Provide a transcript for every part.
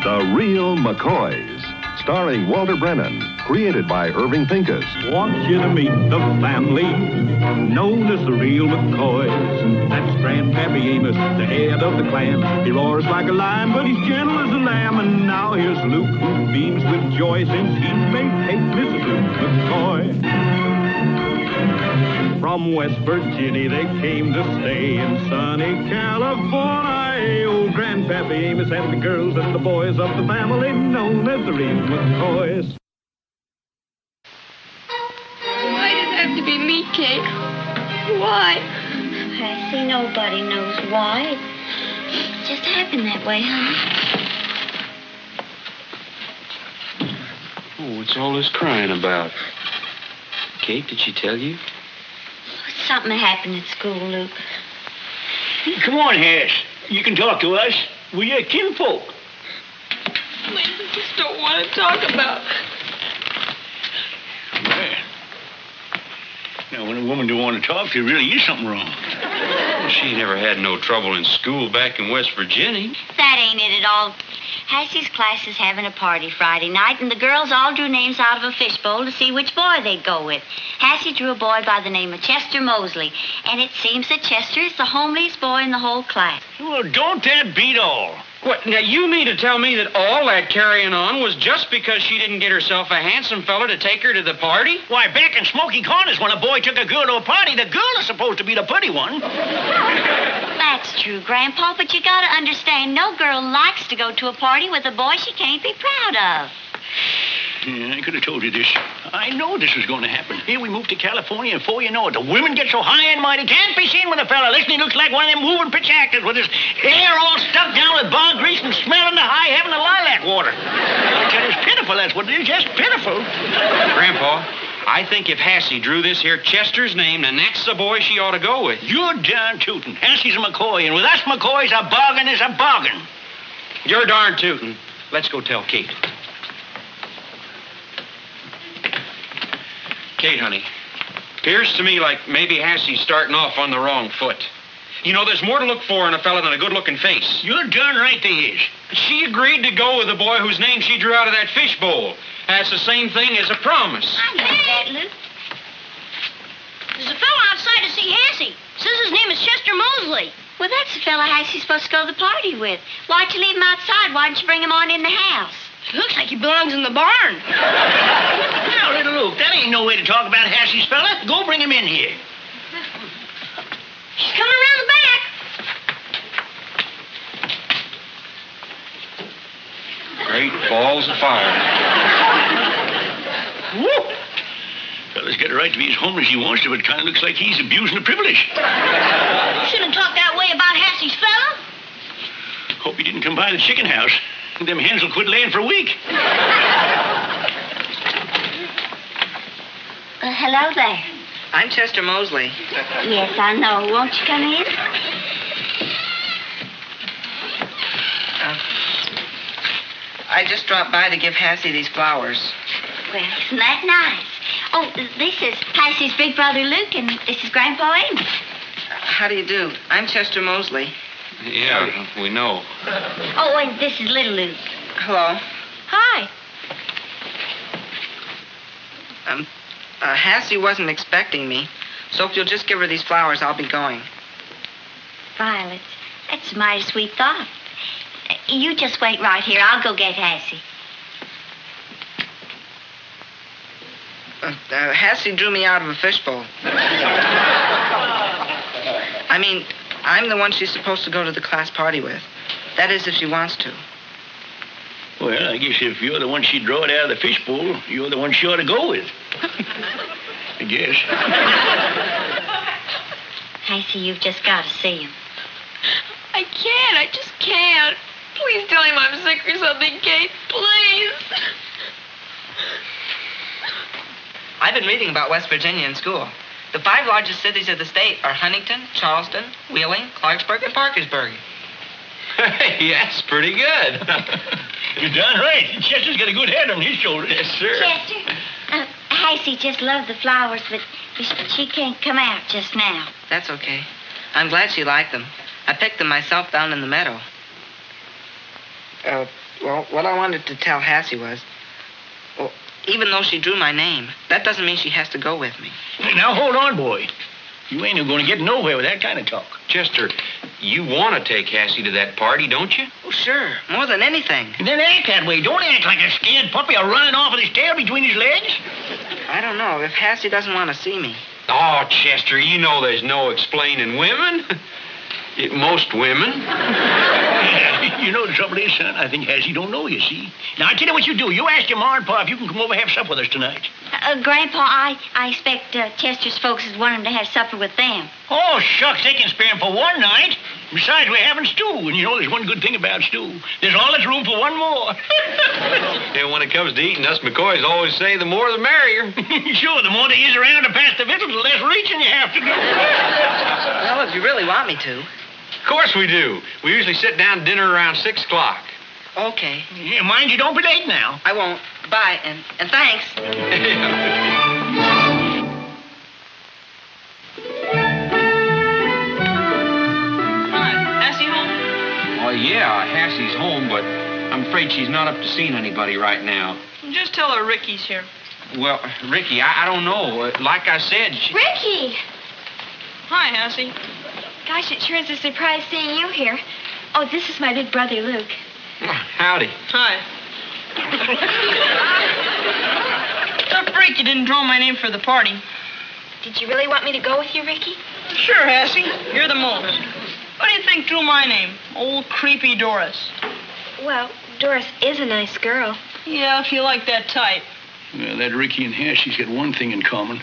The Real McCoys, starring Walter Brennan, created by Irving Pincus. Want you to meet the family known as the Real McCoys. That's Grandpappy Amos, the head of the clan. He roars like a lion, but he's gentle as a lamb. And now here's Luke, who beams with joy since he may take Mrs. Luke McCoy. From West Virginia they came to stay in sunny California. Oh, Grandpappy Amos and the girls and the boys of the family known as the Real McCoys. Why does it have to be me, Kate? Why? Patsy, nobody knows why. It just happened that way, honey. Oh, what's all this crying about? Kate, did she tell you? Something happened at school, Luke. Come on, Harris. You can talk to us. We're kinfolk. I just don't want to talk about it. Well, now, when a woman don't want to talk, there really is something wrong. Well, she never had no trouble in school back in West Virginia. That ain't it at all. Hassie's class is having a party Friday night, and the girls all drew names out of a fishbowl to see which boy they'd go with. Hassie drew a boy by the name of Chester Mosley, and it seems that Chester is the homeliest boy in the whole class. Well, don't that beat all? What, now you mean to tell me that all that carrying on was just because she didn't get herself a handsome fella to take her to the party? Why, back in Smoky Corners, when a boy took a girl to a party, the girl is supposed to be the pretty one. That's true, Grandpa, but you gotta understand, no girl likes to go to a party with a boy she can't be proud of. Yeah, I could have told you this. I know this was going to happen. Here we moved to California, and before you know it, the women get so high and mighty, can't be seen with a fella. Listen, he looks like one of them moving picture actors with his hair all stuck down with bar grease and smelling the high heaven of lilac water. I tell you, it's pitiful, that's what it is, just pitiful. Grandpa, I think if Hassie drew this here Chester's name, then that's the boy she ought to go with. You're darn tootin'. Hassie's a McCoy, and with us McCoys, a bargain is a bargain. You're darn tootin'. Let's go tell Kate. Kate, honey, appears to me like maybe Hassie's starting off on the wrong foot. You know, there's more to look for in a fella than a good-looking face. You're darn right there is. She agreed to go with the boy whose name she drew out of that fishbowl. That's the same thing as a promise. I know that, Luke. There's a fellow outside to see Hassie. Says his name is Chester Mosley. Well, that's the fella Hassie's supposed to go to the party with. Why'd you leave him outside? Why didn't you bring him on in the house? He looks like he belongs in the barn. Now, little Luke, that ain't no way to talk about Hassie's fella. Go bring him in here. He's coming around the back. Great balls of fire. Whoop! Fella's got a right to be as homeless as he wants to, but it kind of looks like he's abusing the privilege. You shouldn't talk that way about Hassie's fella. Hope he didn't come by the chicken house. Them hens will quit laying for a week. Hello there. I'm Chester Mosley. Yes, I know. Won't you come in? I just dropped by to give Hassie these flowers. Well, isn't that nice? Oh, this is Hassie's big brother Luke, and this is Grandpa Amos. How do you do? I'm Chester Mosley. Yeah, we know. Oh, and this is little Luke. Hello. Hi. Hassie wasn't expecting me, so if you'll just give her these flowers, I'll be going. Violets. That's a mighty sweet thought. You just wait right here. I'll go get Hassie. Hassie drew me out of a fishbowl. I mean, I'm the one she's supposed to go to the class party with. That is, if she wants to. Well, I guess if you're the one she drawed out of the fishbowl, you're the one she ought to go with. I guess. Hassie, you've just got to see him. I can't. I just can't. Please tell him I'm sick or something, Kate. Please. I've been reading about West Virginia in school. The 5 largest cities of the state are Huntington, Charleston, Wheeling, Clarksburg, and Parkersburg. Hey, that's pretty good. You're darn right. Chester's got a good head on his shoulders. Yes, sir. Chester, Hassie just loved the flowers, but she can't come out just now. That's okay. I'm glad she liked them. I picked them myself down in the meadow. Well, what I wanted to tell Hassie was, well, even though she drew my name, that doesn't mean she has to go with me. Now, hold on, boy. You ain't going to get nowhere with that kind of talk. Chester, you want to take Hassie to that party, don't you? Oh, sure. More than anything. Then act that way. Don't act like a scared puppy or running off with his tail between his legs. I don't know. If Hassie doesn't want to see me. Oh, Chester, you know there's no explaining women. Most women. You know the trouble is, son, I think Hassie don't know you, see? Now, I tell you what you do. You ask your ma and pa if you can come over and have supper with us tonight. Grandpa, I expect Chester's folks is wanting to have supper with them. Oh, shucks, they can spare him for one night. Besides, we're having stew, and you know there's one good thing about stew. There's always room for one more. And when it comes to eating, us McCoys always say the more the merrier. Sure, the more there is around to pass the victuals, the less reaching you have to do. Well, if you really want me to. Of course we do. We usually sit down to dinner around 6 o'clock. Okay. Yeah, mind you don't be late now. I won't. Bye, and thanks. Hassie home? Well, yeah, Hassie's home, but I'm afraid she's not up to seeing anybody right now. Just tell her Ricky's here. Well, Ricky, I don't know. Like I said, she... Ricky! Hi, Hassie. Gosh, it sure is a surprise seeing you here. Oh, this is my big brother, Luke. Howdy. Hi. The freak you didn't draw my name for the party. Did you really want me to go with you, Ricky? Sure, Hassie. You're the most. What do you think drew my name? Old creepy Doris. Well, Doris is a nice girl. Yeah, if you like that type. Well, that Ricky and Hassie's got one thing in common.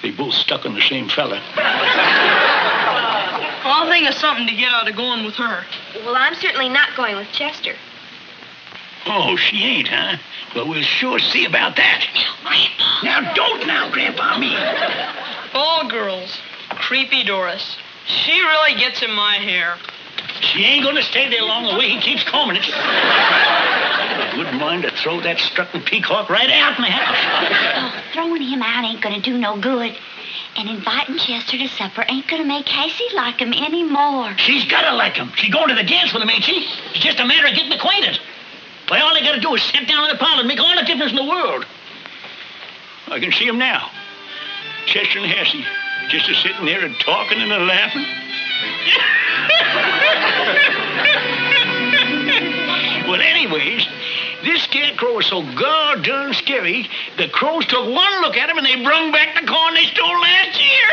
They both stuck on the same fella. I'll think of something to get out of going with her. Well, I'm certainly not going with Chester. Oh, she ain't, huh? Well, we'll sure see about that. Grandpa. Now, don't now, Grandpa, me. All girls. Creepy Doris. She really gets in my hair. She ain't gonna stay there long the way he keeps combing it. I wouldn't mind to throw that strutting peacock right out in the house. Oh, throwing him out ain't gonna do no good. And inviting Chester to supper ain't gonna make Hassie like him anymore. She's gotta like him. She's going to the dance with him, ain't she? It's just a matter of getting acquainted. Why, all they gotta do is sit down in the parlor and make all the difference in the world. I can see him now. Chester and Hassie, just a-sitting there and talking and a-laughing. Well, anyways, this scarecrow is so goddamn scary, the crows took one look at him and they brung back the corn they stole last year.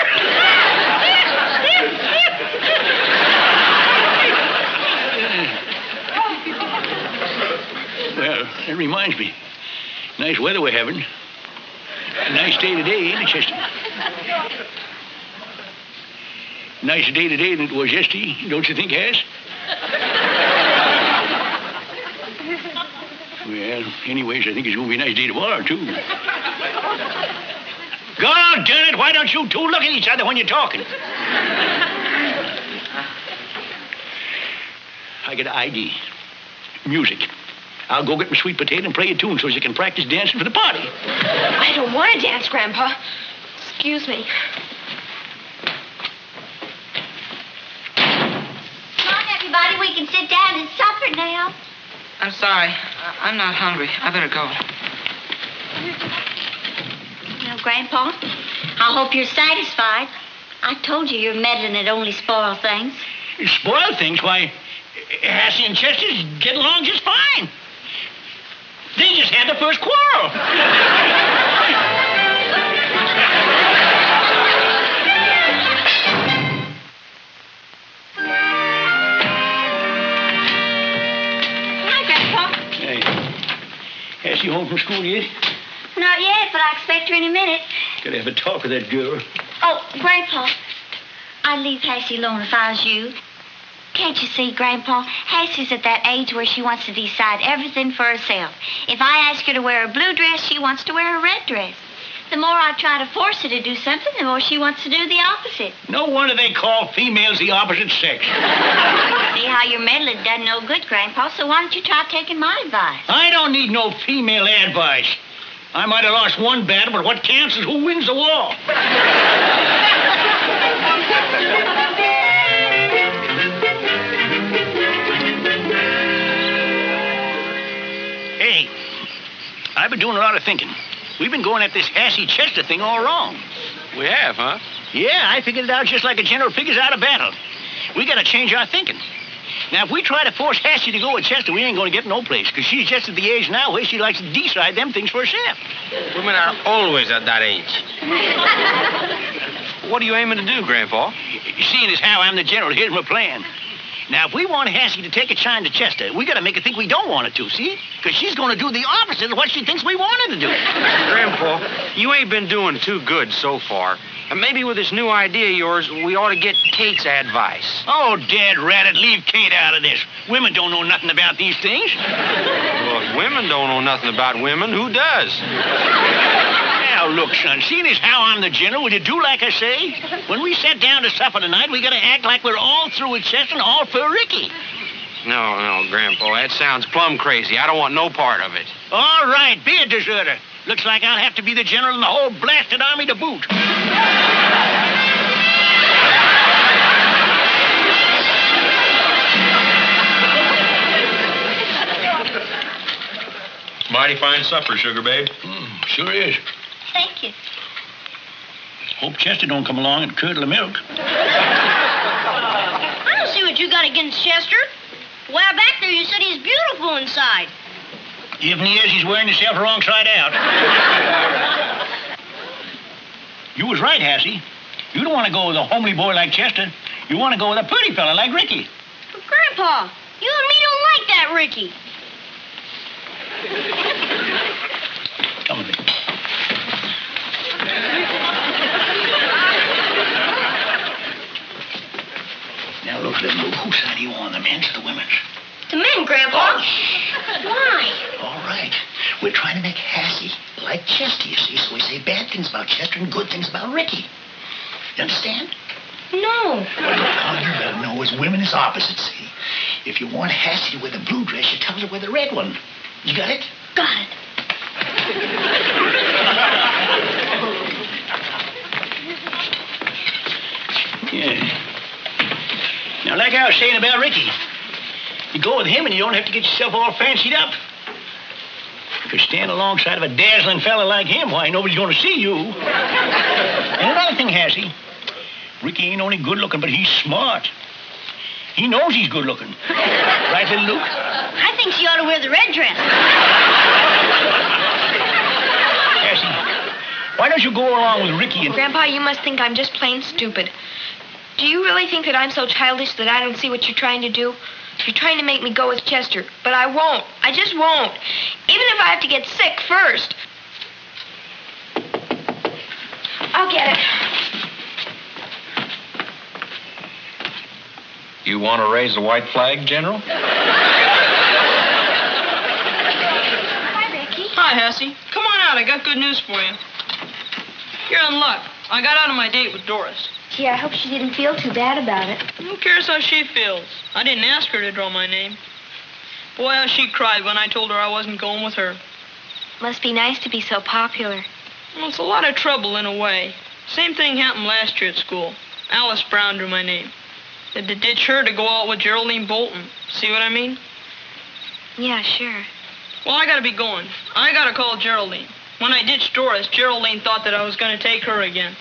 Well, that reminds me. Nice weather we're having. A nice day today, ain't it, Chester? Nicer day today than it was yesterday, don't you think, Hass? Well, anyways, I think it's going to be a nice day tomorrow, too. God darn it, why don't you two look at each other when you're talking? I got an ID. Music. I'll go get my sweet potato and play a tune so you can practice dancing for the party. I don't want to dance, Grandpa. Excuse me. Come on, everybody, we can sit down and supper now. I'm sorry. I'm not hungry. I better go. Now, Grandpa, I hope you're satisfied. I told you your meddling would only spoil things. Spoil things? Why, Hassie and Chester get along just fine. They just had the first quarrel. Hi, Grandpa. Hey, Hassie home from school yet? Not yet, but I expect her any minute. Gotta have a talk with that girl. Oh, Grandpa, I'd leave Hassie alone if I was you. Can't you see, Grandpa? Hassie's at that age where she wants to decide everything for herself. If I ask her to wear a blue dress, she wants to wear a red dress. The more I try to force her to do something, the more she wants to do the opposite. No wonder they call females the opposite sex. See how your meddling done no good, Grandpa, so why don't you try taking my advice? I don't need no female advice. I might have lost one battle, but what counts is who wins the war. say, I've been doing a lot of thinking. We've been going at this Hassie Chester thing all wrong. We have, huh? Yeah, I figured it out just like a general figures out a battle. We got to change our thinking. Now, if we try to force Hassie to go with Chester, we ain't going to get no place, because she's just at the age now where she likes to decide them things for herself. Women are always at that age. What are you aiming to do, Grandpa? Seeing as how I'm the general, here's my plan. Now, if we want Hassie to take a shine to Chester, we got to make her think we don't want her to, see? Because she's going to do the opposite of what she thinks we want her to do. Grandpa, you ain't been doing too good so far. And maybe with this new idea of yours, we ought to get Kate's advice. Oh, Dad Ratted, leave Kate out of this. Women don't know nothing about these things. Well, if women don't know nothing about women, who does? Now, look, son, seeing as how I'm the general, will you do like I say? When we sit down to supper tonight, we got to act like we're all through with Chester and all for Ricky. No, Grandpa, that sounds plumb crazy. I don't want no part of it. All right, be a deserter. Looks like I'll have to be the general in the whole blasted army to boot. Mighty fine supper, Sugar Babe. Sure is. Thank you. Hope Chester don't come along and curdle the milk. I don't see what you got against Chester. A while back there, you said he's beautiful inside. Even he is, he's wearing himself wrong side out. You was right, Hassie. You don't want to go with a homely boy like Chester. You want to go with a pretty fella like Ricky. But Grandpa, you and me don't like that Ricky. Come with me. Now, look, little Luke, whose side are you on, the men's or the women's? The men, Grandpa. Why? All right. We're trying to make Hassie like Chester, you see, so we say bad things about Chester and good things about Ricky. You understand? No. Well, all you gotta know is women is opposites, see? If you want Hassie to wear the blue dress, you tell her to wear the red one. You got it? Got it. Yeah. Now, like I was saying about Ricky, you go with him and you don't have to get yourself all fancied up. You could stand alongside of a dazzling fella like him, why, nobody's going to see you. And another thing, Hassie, Ricky ain't only good looking, but he's smart. He knows he's good looking. Right, little Luke? I think she ought to wear the red dress. Hassie, why don't you go along with Ricky and... Grandpa, you must think I'm just plain stupid. Do you really think that I'm so childish that I don't see what you're trying to do? You're trying to make me go with Chester, but I won't. I just won't. Even if I have to get sick first. I'll get it. You want to raise the white flag, General? Hi, Ricky. Hi, Hassie. Come on out. I got good news for you. You're in luck. I got out of my date with Doris. Gee, I hope she didn't feel too bad about it. Who cares how she feels? I didn't ask her to draw my name. Boy, how she cried when I told her I wasn't going with her. Must be nice to be so popular. Well, it's a lot of trouble in a way. Same thing happened last year at school. Alice Brown drew my name. They had to ditch her to go out with Geraldine Bolton. See what I mean? Yeah, sure. Well, I gotta be going. I gotta call Geraldine. When I ditched Doris, Geraldine thought that I was gonna take her again.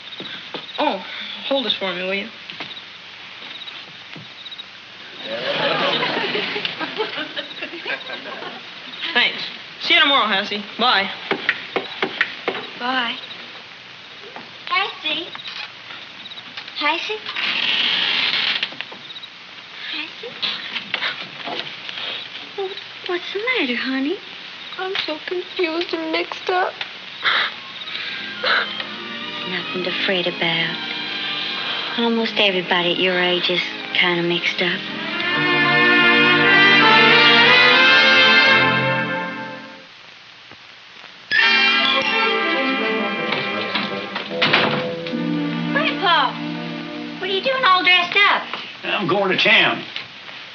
Oh, hold this for me, will you? Thanks. See you tomorrow, Hassie. Bye. Bye. Hassie. Hassie? Hassie? What's the matter, honey? I'm so confused and mixed up. Nothing to fret about. Almost everybody at your age is kind of mixed up. Grandpa, what are you doing all dressed up? I'm going to town.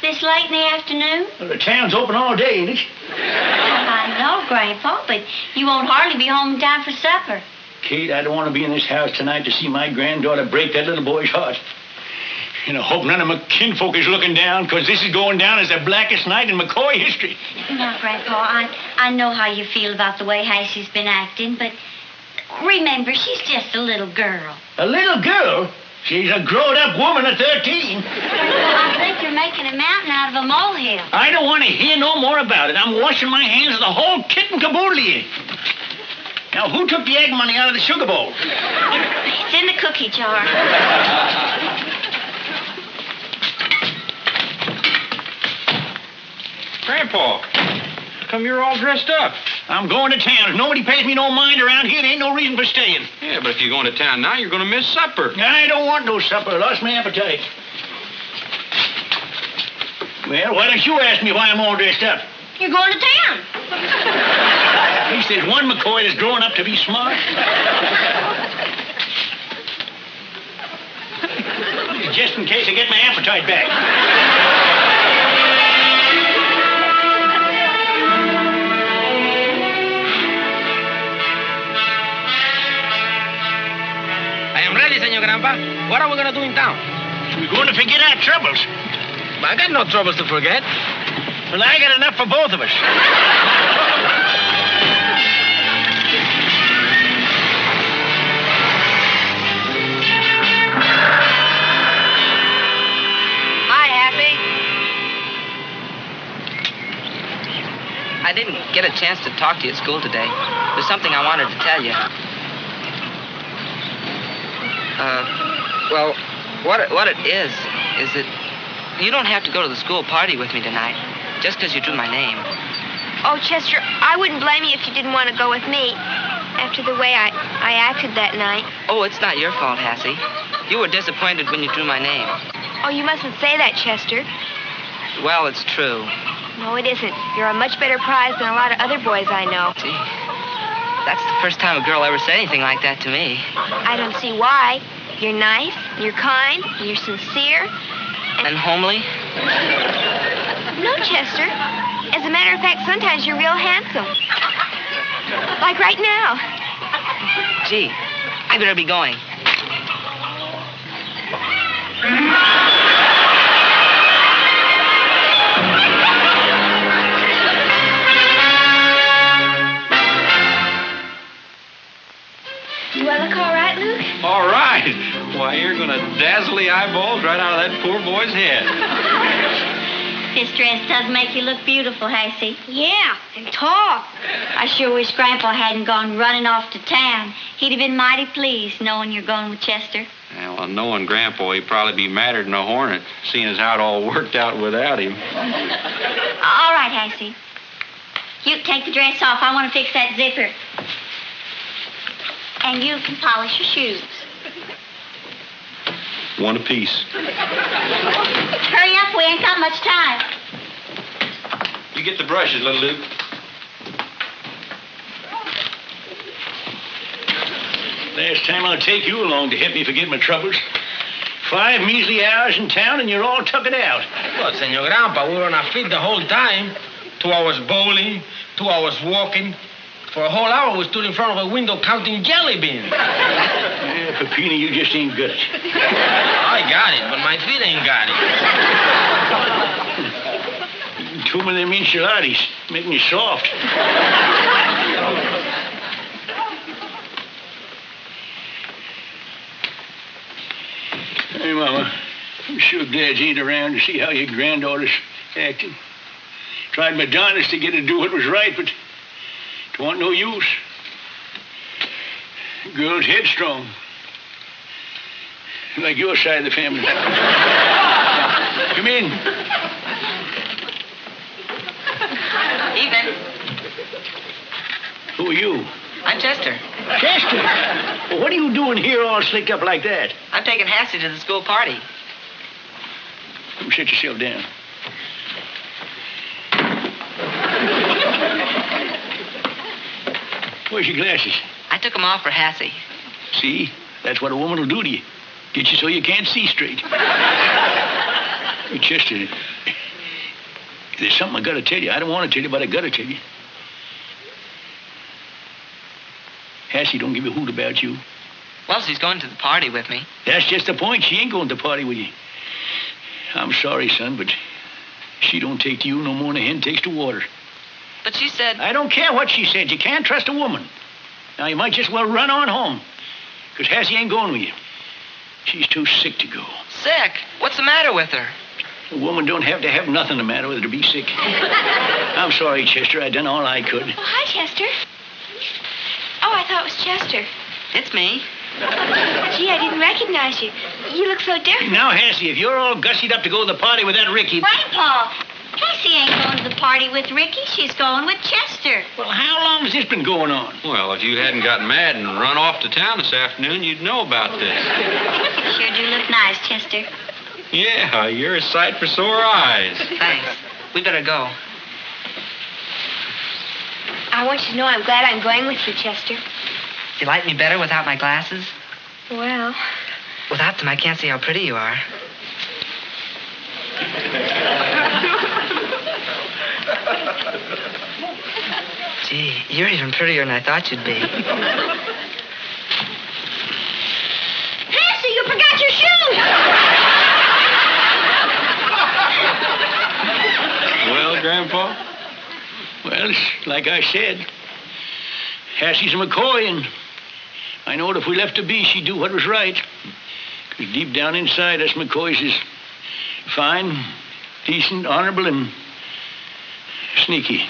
This late in the afternoon? Well, the town's open all day, ain't it? I know, Grandpa, but you won't hardly be home in time for supper. Kate, I don't want to be in this house tonight to see my granddaughter break that little boy's heart. And I hope none of my kinfolk is looking down, because this is going down as the blackest night in McCoy history. Now, Grandpa, I know how you feel about the way Hassie's been acting, but remember, she's just a little girl. A little girl? She's a grown-up woman of 13. I think you're making a mountain out of a molehill. I don't want to hear no more about it. I'm washing my hands of the whole kit and caboodle here. Now, who took the egg money out of the sugar bowl? It's in the cookie jar. Grandpa, how come you're all dressed up? I'm going to town. If nobody pays me no mind around here, there ain't no reason for staying. Yeah, but if you're going to town now, you're going to miss supper. I don't want no supper. I lost my appetite. Well, why don't you ask me why I'm all dressed up? You're going to town. At least there's one McCoy that's growing up to be smart. Just in case I get my appetite back. I am ready, Senor Grandpa. What are we going to do in town? We're going to forget our troubles. I got no troubles to forget. Well, I got enough for both of us. Hi, Happy. I didn't get a chance to talk to you at school today. There's something I wanted to tell you. Well, what it is that you don't have to go to the school party with me tonight, just because you drew my name. Oh, Chester, I wouldn't blame you if you didn't want to go with me after the way I acted that night. Oh, it's not your fault, Hassie. You were disappointed when you drew my name. Oh, you mustn't say that, Chester. Well, it's true. No, it isn't. You're a much better prize than a lot of other boys I know. Gee, that's the first time a girl ever said anything like that to me. I don't see why. You're nice, you're kind, you're sincere. And homely? No, Chester. As a matter of fact, sometimes you're real handsome. Like right now. Gee, I better be going. Do I look all right, Luke? All right. Why, you're going to dazzle the eyeballs right out of that poor boy's head. This dress does make you look beautiful, Hassie. Yeah, and tall. I sure wish Grandpa hadn't gone running off to town. He'd have been mighty pleased knowing you're going with Chester. Yeah, well, knowing Grandpa, he'd probably be madder than a hornet, seeing as how it all worked out without him. All right, Hassie. You take the dress off. I want to fix that zipper. And you can polish your shoes. One apiece. Hurry up, we ain't got much time. You get the brushes, little Luke. Last time I'll take you along to help me forget my troubles. 5 measly hours in town and you're all tuckered out. Well, Senor Grandpa, we were on our feet the whole time. 2 hours bowling, 2 hours walking. For a whole hour, we stood in front of a window counting jelly beans. Yeah, Peppino, you just ain't got it. I got it, but my feet ain't got it. Too many of them enchiladas make me soft. Hey, Mama, I'm sure Dad's ain't around to see how your granddaughter's acting. Tried my darndest to get her to do what was right, but it wasn't no use. The girl's headstrong. Like your side of the family. Come in. Evening. Who are you? I'm Chester. Chester? Well, what are you doing here all slicked up like that? I'm taking Hassie to the school party. Come sit yourself down. Where's your glasses? I took them off for Hassie. See? That's what a woman will do to you. Get you so you can't see straight. Hey, Chester, there's something I gotta tell you. I don't want to tell you, but I gotta tell you. Hassie don't give a hoot about you. Well, she's going to the party with me. That's just the point. She ain't going to the party with you. I'm sorry, son, but she don't take to you no more than a hen takes to water. But she said... I don't care what she said. You can't trust a woman. Now, you might just well run on home, because Hassie ain't going with you. She's too sick to go. Sick? What's the matter with her? A woman don't have to have nothing the matter with her to be sick. I'm sorry, Chester. I done all I could. Oh, hi, Chester. Oh, I thought it was Chester. It's me. Gee, I didn't recognize you. You look so different. Now, Hassie, if you're all gussied up to go to the party with that Ricky... Wait, Paul. Cassie ain't going to the party with Ricky. She's going with Chester. Well, how long has this been going on? Well, if you hadn't gotten mad and run off to town this afternoon, you'd know about this. You sure do look nice, Chester. Yeah, you're a sight for sore eyes. Thanks. We better go. I want you to know I'm glad I'm going with you, Chester. You like me better without my glasses? Well... Without them, I can't see how pretty you are. Gee, you're even prettier than I thought you'd be. Hassie, you forgot your shoes! Well, Grandpa? Well, it's like I said. Hassie's a McCoy, and I know that if we left her be, she'd do what was right. Because deep down inside, us McCoys is fine, decent, honorable, and sneaky.